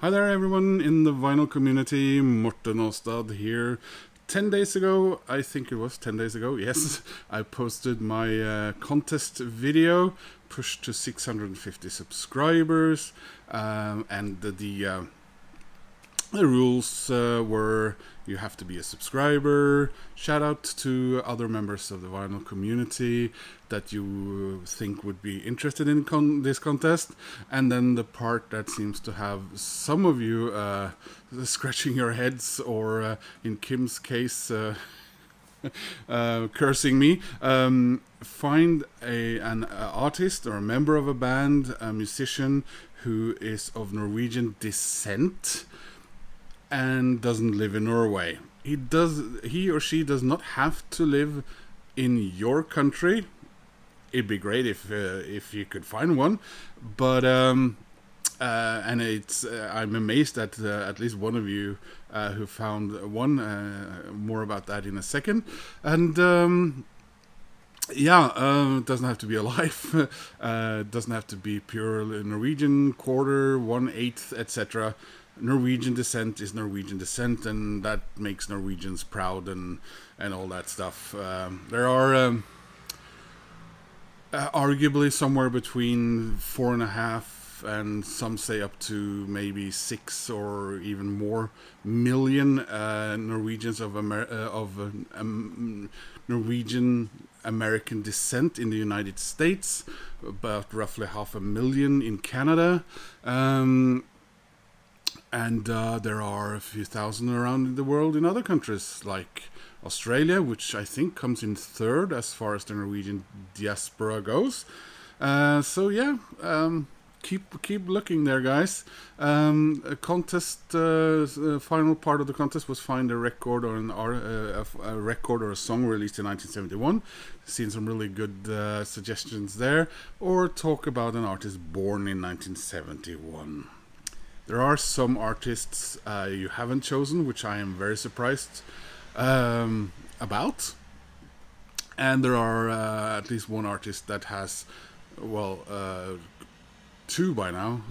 Hi there, everyone in the vinyl community. Morten Åstad here. 10 days ago, I think it was 10 days ago, yes, I posted my contest video, pushed to 650 subscribers, and the rules were you have to be a subscriber. Shout out to other members of the vinyl community that you think would be interested in this contest. And then the part that seems to have some of you scratching your heads, or in Kim's case, cursing me. Find an artist or a member of a band, a musician who is of Norwegian descent and doesn't live in Norway. He or she does not have to live in your country. It'd be great if you could find one, but and it's I'm amazed at least one of you who found one. More about that in a second. And it doesn't have to be alive. It doesn't have to be pure Norwegian, quarter, 1/8, etc. Norwegian descent is Norwegian descent, and that makes Norwegians proud and all that stuff. There are arguably somewhere between 4.5 and some say up to maybe 6 or even more million Norwegians of Norwegian American descent in the United States, about roughly 500,000 in Canada. And there are a few thousand around in the world in other countries, like Australia, which I think comes in third as far as the Norwegian diaspora goes. Keep looking there, guys. A contest, final part of the contest was find a record or a record or a song released in 1971. Seen some really good suggestions there, or talk about an artist born in 1971. There are some artists you haven't chosen, which I am very surprised about. And there are at least one artist that has, two by now,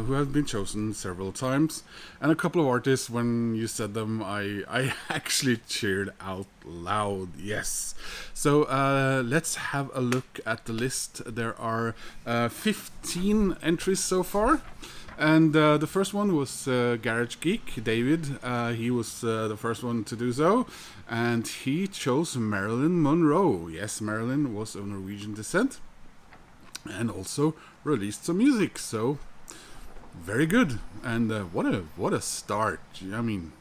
who have been chosen several times. And a couple of artists, when you said them, I actually cheered out loud, yes. So let's have a look at the list. There are 15 entries so far. And the first one was Garage Geek, David. He was the first one to do so. And he chose Marilyn Monroe. Yes, Marilyn was of Norwegian descent. And also released some music. So, very good. And what a start. I mean,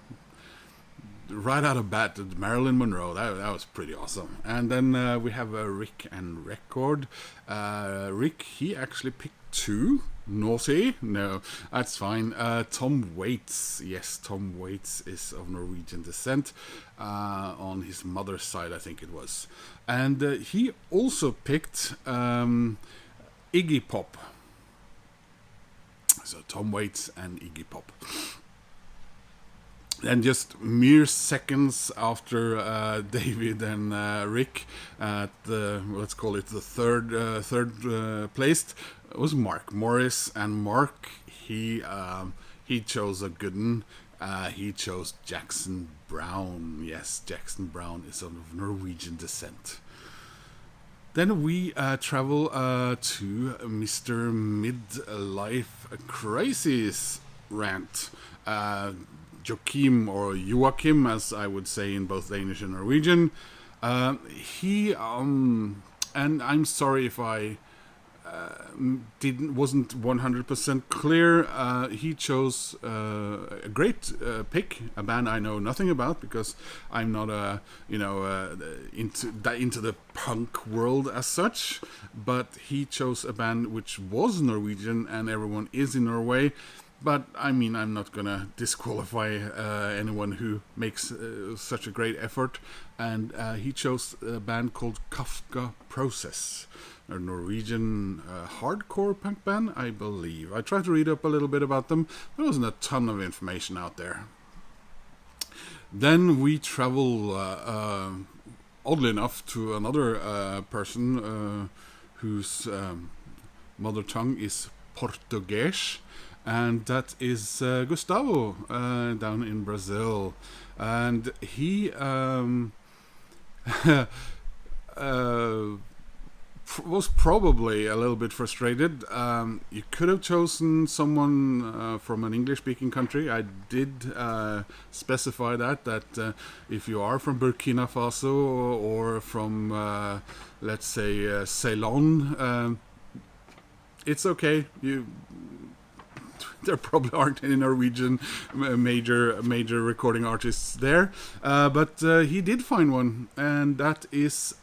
right out of bat, Marilyn Monroe. That was pretty awesome. And then we have Rick and Record. Rick, he actually picked two. Naughty? No, that's fine. Tom Waits. Yes, Tom Waits is of Norwegian descent. On his mother's side, I think it was. And he also picked Iggy Pop. So Tom Waits and Iggy Pop. And just mere seconds after David and Rick at let's call it the third placed, was Mark Morris. And Mark, he chose a good one. He chose Jackson Browne. Yes, Jackson Browne is of Norwegian descent. Then we travel to Mr. Midlife Crisis rant. Joachim, as I would say in both Danish and Norwegian. He and I'm sorry if I wasn't 100% clear. He chose a great pick, a band I know nothing about because I'm not into the punk world as such. But he chose a band which was Norwegian, and everyone is in Norway. But I mean, I'm not gonna disqualify anyone who makes such a great effort. And he chose a band called Kafka Process, a Norwegian hardcore punk band, I believe. I tried to read up a little bit about them. There wasn't a ton of information out there. Then we travel, oddly enough, to another person whose mother tongue is Portuguese. and that is Gustavo down in Brazil. And he was probably a little bit frustrated. You could have chosen someone from an English-speaking country. I did specify that if you are from Burkina Faso or from, let's say, Ceylon, it's okay. There probably aren't any Norwegian major recording artists there, but he did find one, and that is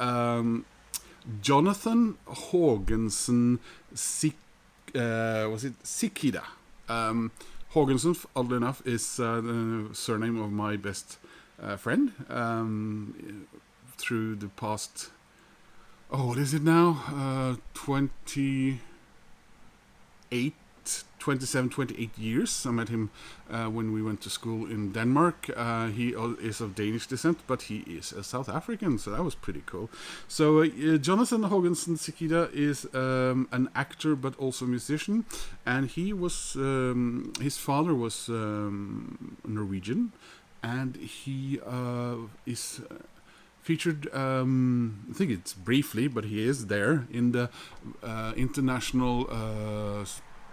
Jonathan Haagensen Sikida. Haagensen, oddly enough, is the surname of my best friend through the past, what is it now? 28 years. I met him when we went to school in Denmark. He is of Danish descent, but he is a South African, so that was pretty cool. So Jonathan Haagensen Sikida is an actor, but also a musician, and he was his father was Norwegian, and he is featured, I think it's briefly, but he is there in the international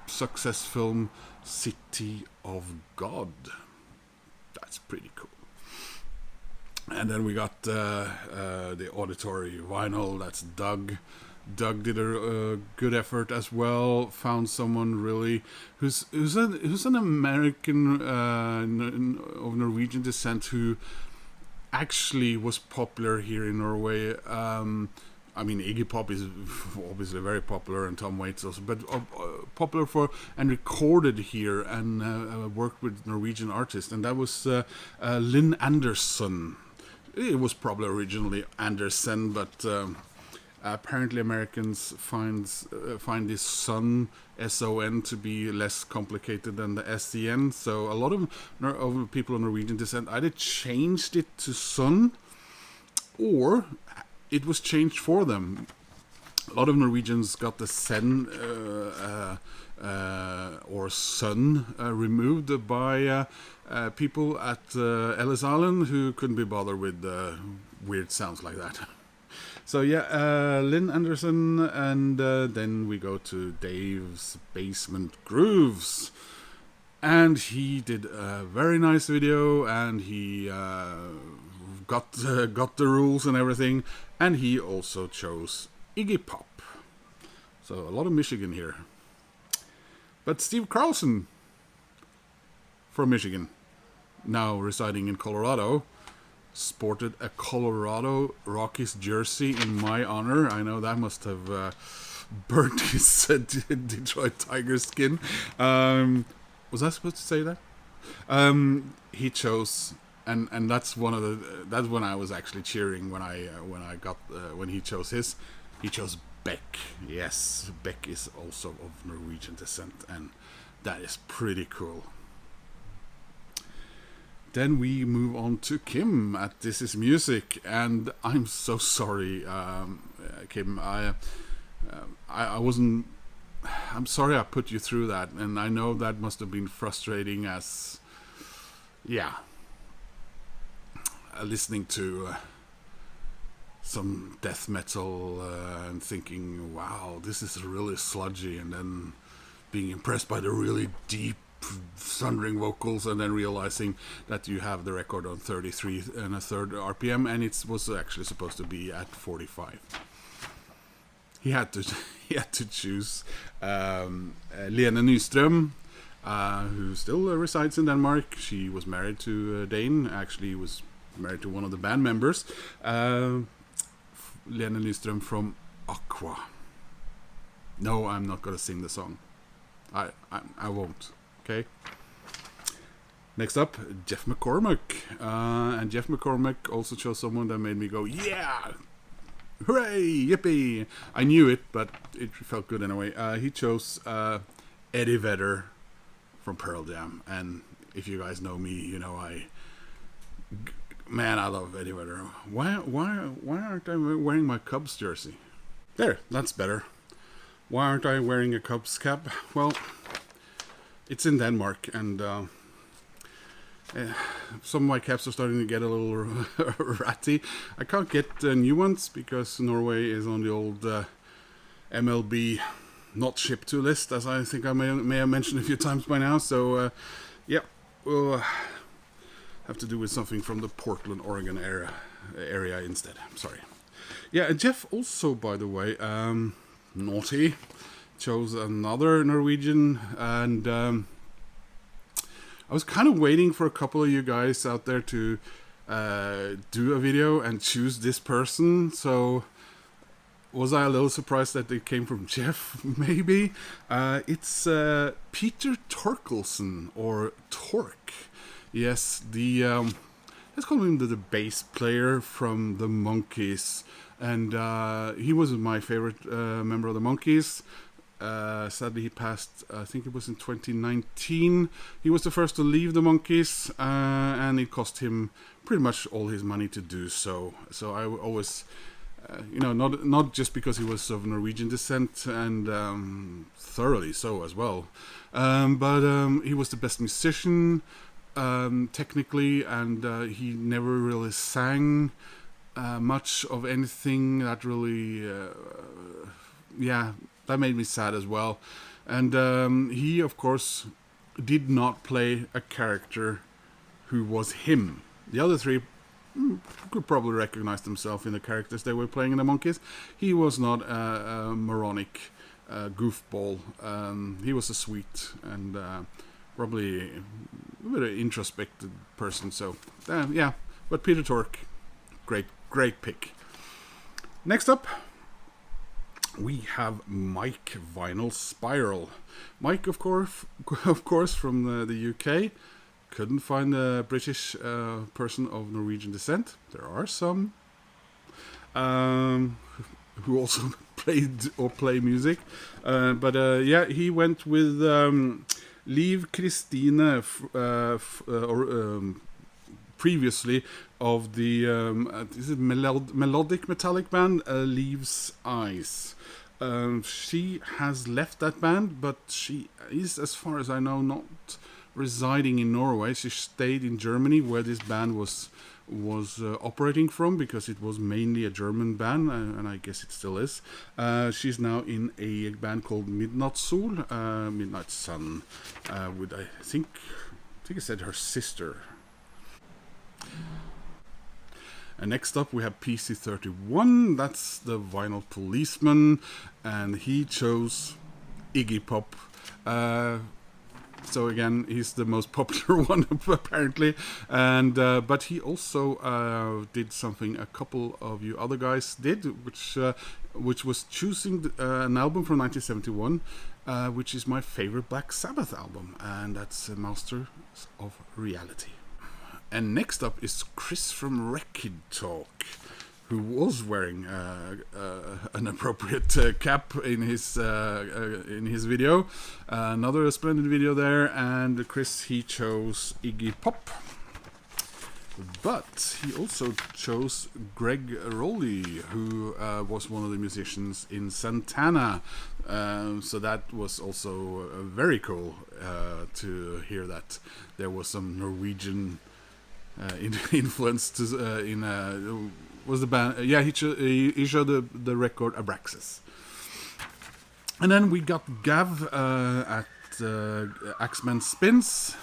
success film City of God. That's pretty cool. And then we got the auditory vinyl. That's Doug. Doug did a good effort as well. Found someone really who's an American of Norwegian descent who actually was popular here in Norway. I mean, Iggy Pop is obviously very popular, and Tom Waits also, but popular for and recorded here and worked with Norwegian artists, and that was Lynn Anderson. It was probably originally Anderson, but apparently Americans find this Son, S-O-N, to be less complicated than the S-E-N. So a lot of people of Norwegian descent either changed it to Son, or it was changed for them. A lot of Norwegians got the sen or son removed by people at Ellis Island who couldn't be bothered with weird sounds like that. So yeah, Lynn Anderson, and then we go to Dave's Basement Grooves. And he did a very nice video, and he got the rules and everything, and he also chose Iggy Pop. So a lot of Michigan here. But Steve Carlson from Michigan, now residing in Colorado, sported a Colorado Rockies jersey in my honor. I know that must have burnt his Detroit Tigers skin. Was I supposed to say that? He chose, and that's that's when I was actually cheering when he chose his. He chose Beck. Yes, Beck is also of Norwegian descent, and that is pretty cool. Then we move on to Kim at This Is Music, and I'm so sorry, Kim. I wasn't. I'm sorry I put you through that, and I know that must have been frustrating as, listening to some death metal and thinking, wow, this is really sludgy, and then being impressed by the really deep, thundering vocals, and then realizing that you have the record on 33 and a third RPM, and it was actually supposed to be at 45. He had to choose Lene Nyström, who still resides in Denmark. She was married to Dane. Actually, was married to one of the band members. Lene Nyström from Aqua. No, I'm not gonna sing the song. I won't. Okay. Next up, Jeff McCormack, and Jeff McCormack also chose someone that made me go, yeah! Hooray! Yippee! I knew it, but it felt good anyway. He chose Eddie Vedder from Pearl Jam, and if you guys know me, you know I love Eddie Vedder. Why aren't I wearing my Cubs jersey? There, that's better. Why aren't I wearing a Cubs cap? Well, it's in Denmark, and some of my caps are starting to get a little ratty. I can't get new ones because Norway is on the old MLB not shipped to list, as I think I may have mentioned a few times by now. So yeah, we'll have to do with something from the Portland, Oregon area instead. I'm sorry. Yeah, Jeff also, by the way, naughty, chose another Norwegian, and I was kind of waiting for a couple of you guys out there to do a video and choose this person. So was I a little surprised that it came from Jeff? Maybe. It's Peter Torkelson, or Torque. Yes, the let's call him the bass player from the Monkees, and he was my favorite member of the Monkees. Sadly, he passed, I think it was in 2019. He was the first to leave the Monkees, and it cost him pretty much all his money to do so. So I always, not just because he was of Norwegian descent, and thoroughly so as well, but he was the best musician, technically, and he never really sang much of anything that really, that made me sad as well. And he, of course, did not play a character who was him. The other three could probably recognize themselves in the characters they were playing in the Monkees. He was not a moronic goofball. He was a sweet and probably a bit of introspective person. So, yeah. But Peter Tork, great pick. Next up, we have Mike Vinyl Spiral. Mike, of course, from the UK. Couldn't find a British person of Norwegian descent. There are some who also played or play music. But he went with Liv Kristine, previously of the is it melodic metallic band Leaves Eyes. She has left that band, but she is, as far as I know, not residing in Norway. She stayed in Germany, where this band was operating from, because it was mainly a German band, and I guess it still is. She's now in a band called Midnight Sun, with I think I said her sister. And next up we have PC31, that's the Vinyl Policeman, and he chose Iggy Pop. So again, he's the most popular one apparently, and but he also did something a couple of you other guys did, which was choosing an album from 1971, which is my favorite Black Sabbath album, and that's Masters of Reality. And next up is Chris from Record Talk, who was wearing an appropriate cap in his video. Another splendid video there, and Chris, he chose Iggy Pop. But he also chose Greg Rowley, who was one of the musicians in Santana. So that was also very cool to hear that there was some Norwegian influence in was the band. He showed the record Abraxas. And then we got Gav at Axeman Spins.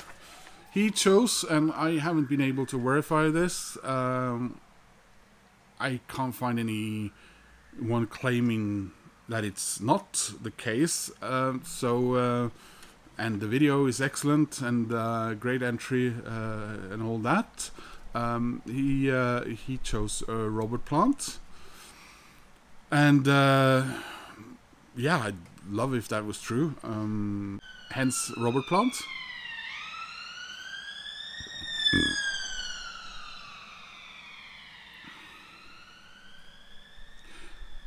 He chose, and I haven't been able to verify this, I can't find anyone claiming that it's not the case, and the video is excellent, and great entry and all that. He chose Robert Plant, and I'd love if that was true. Hence Robert Plant.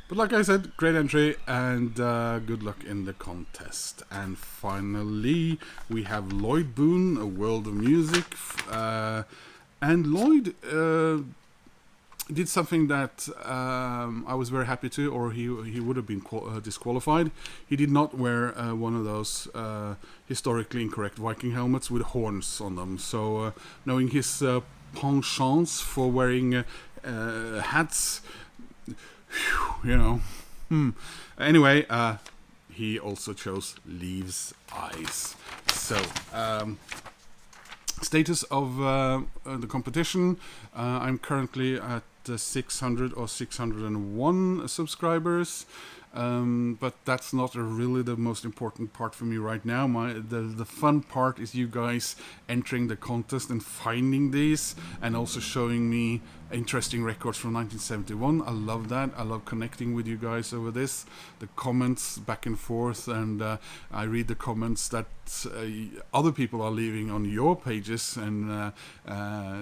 But like I said, great entry, and good luck in the contest. And finally, we have Lloyd Boone, A World of Music. And Lloyd, did something that I was very happy to, or he would have been disqualified. He did not wear one of those historically incorrect Viking helmets with horns on them. So knowing his penchants for wearing hats, you know. Anyway, he also chose Leaves Eyes. So, status of the competition. I'm currently at 600 or 601 subscribers. But that's not really the most important part for me right now. The fun part is you guys entering the contest and finding these, and also showing me interesting records from 1971. I love that. I love connecting with you guys over this. The comments back and forth, and I read the comments that other people are leaving on your pages, and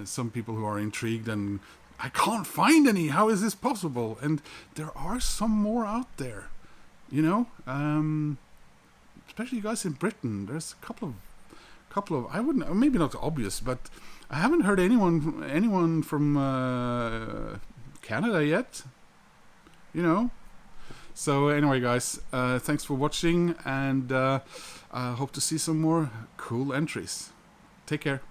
some people who are intrigued and I can't find any. How is this possible? And there are some more out there, you know. Especially you guys in Britain. There's a couple of. I wouldn't. Maybe not obvious, but I haven't heard anyone from Canada yet. You know. So anyway, guys, thanks for watching, and I hope to see some more cool entries. Take care.